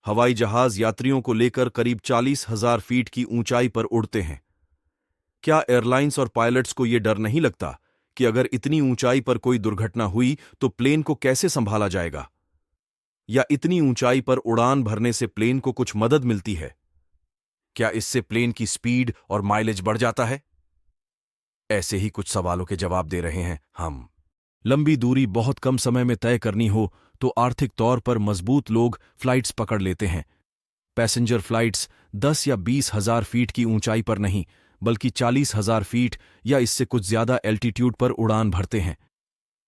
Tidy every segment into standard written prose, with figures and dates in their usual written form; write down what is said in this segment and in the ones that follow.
हवाई जहाज यात्रियों को लेकर करीब 40,000 फीट की ऊंचाई पर उड़ते हैं। क्या एयरलाइंस और पायलट्स को यह डर नहीं लगता कि अगर इतनी ऊंचाई पर कोई दुर्घटना हुई तो प्लेन को कैसे संभाला जाएगा? या इतनी ऊंचाई पर उड़ान भरने से प्लेन को कुछ मदद मिलती है? क्या इससे प्लेन की स्पीड और माइलेज बढ़ जाता है? ऐसे ही कुछ सवालों के जवाब दे रहे हैं हम। लंबी दूरी बहुत कम समय में तय करनी हो तो आर्थिक तौर पर मजबूत लोग फ्लाइट्स पकड़ लेते हैं। पैसेंजर फ्लाइट्स 10 या 20,000 फीट की ऊंचाई पर नहीं बल्कि 40,000 फीट या इससे कुछ ज्यादा एल्टीट्यूड पर उड़ान भरते हैं।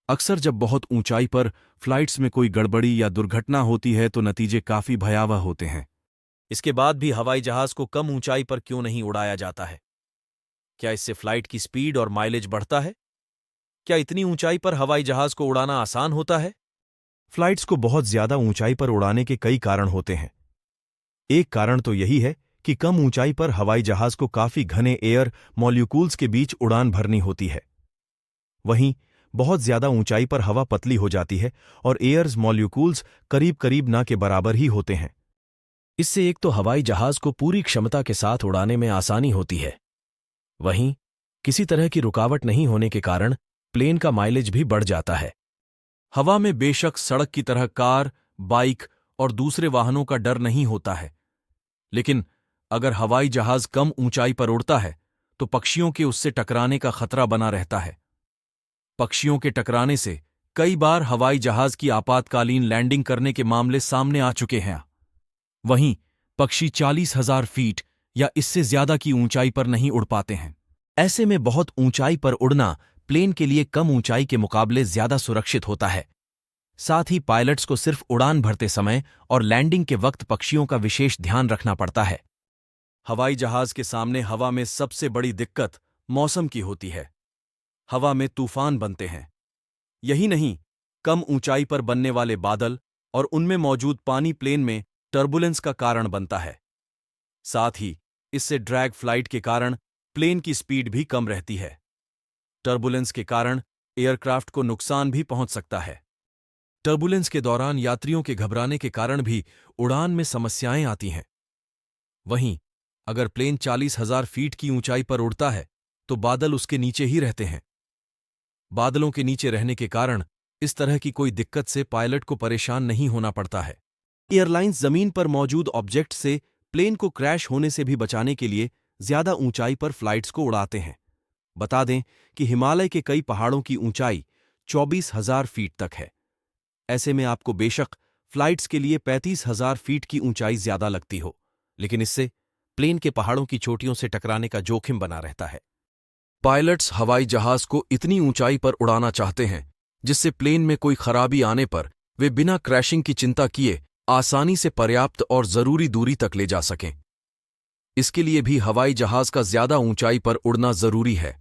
अक्सर जब बहुत ऊंचाई पर फ्लाइट्स में कोई गड़बड़ी या दुर्घटना होती है तो नतीजे काफी भयावह होते हैं। इसके बाद भी हवाई जहाज को कम ऊंचाई पर क्यों नहीं उड़ाया जाता है? क्या इससे फ्लाइट की स्पीड और माइलेज बढ़ता है? क्या इतनी ऊंचाई पर हवाई जहाज को उड़ाना आसान होता है? फ्लाइट्स को बहुत ज्यादा ऊंचाई पर उड़ाने के कई कारण होते हैं। एक कारण तो यही है कि कम ऊंचाई पर हवाई जहाज को काफी घने एयर मॉलिक्यूल्स के बीच उड़ान भरनी होती है। वहीं बहुत ज्यादा ऊंचाई पर हवा पतली हो जाती है और एयर्स मॉलिक्यूल्स करीब करीब ना के बराबर ही होते हैं। इससे एक तो हवाई जहाज को पूरी क्षमता के साथ उड़ाने में आसानी होती है, वहीं किसी तरह की रुकावट नहीं होने के कारण प्लेन का माइलेज भी बढ़ जाता है। हवा में बेशक सड़क की तरह कार, बाइक और दूसरे वाहनों का डर नहीं होता है, लेकिन अगर हवाई जहाज कम ऊंचाई पर उड़ता है तो पक्षियों के उससे टकराने का खतरा बना रहता है। पक्षियों के टकराने से कई बार हवाई जहाज की आपातकालीन लैंडिंग करने के मामले सामने आ चुके हैं। वहीं पक्षी 40,000 फीट या इससे ज्यादा की ऊंचाई पर नहीं उड़ पाते हैं। ऐसे में बहुत ऊंचाई पर उड़ना प्लेन के लिए कम ऊंचाई के मुकाबले ज्यादा सुरक्षित होता है। साथ ही पायलट्स को सिर्फ उड़ान भरते समय और लैंडिंग के वक्त पक्षियों का विशेष ध्यान रखना पड़ता है। हवाई जहाज के सामने हवा में सबसे बड़ी दिक्कत मौसम की होती है। हवा में तूफान बनते हैं। यही नहीं, कम ऊंचाई पर बनने वाले बादल और उनमें मौजूद पानी प्लेन में टर्बुलेंस का कारण बनता है। साथ ही इससे ड्रैग फ्लाइट के कारण प्लेन की स्पीड भी कम रहती है। टर्बुलेंस के कारण एयरक्राफ्ट को नुकसान भी पहुंच सकता है। टर्बुलेंस के दौरान यात्रियों के घबराने के कारण भी उड़ान में समस्याएं आती हैं। वहीं अगर प्लेन 40,000 फीट की ऊंचाई पर उड़ता है तो बादल उसके नीचे ही रहते हैं। बादलों के नीचे रहने के कारण इस तरह की कोई दिक्कत से पायलट को परेशान नहीं होना पड़ता है। एयरलाइंस जमीन पर मौजूद ऑब्जेक्ट से प्लेन को क्रैश होने से भी बचाने के लिए ज्यादा ऊंचाई पर फ्लाइट्स को उड़ाते हैं। बता दें कि हिमालय के कई पहाड़ों की ऊंचाई 24,000 फीट तक है। ऐसे में आपको बेशक फ्लाइट्स के लिए 35,000 फीट की ऊंचाई ज्यादा लगती हो, लेकिन इससे प्लेन के पहाड़ों की चोटियों से टकराने का जोखिम बना रहता है। पायलट्स हवाई जहाज को इतनी ऊंचाई पर उड़ाना चाहते हैं जिससे प्लेन में कोई खराबी आने पर वे बिना क्रैशिंग की चिंता किए आसानी से पर्याप्त और जरूरी दूरी तक ले जा सकें। इसके लिए भी हवाई जहाज का ज्यादा ऊंचाई पर उड़ना जरूरी है।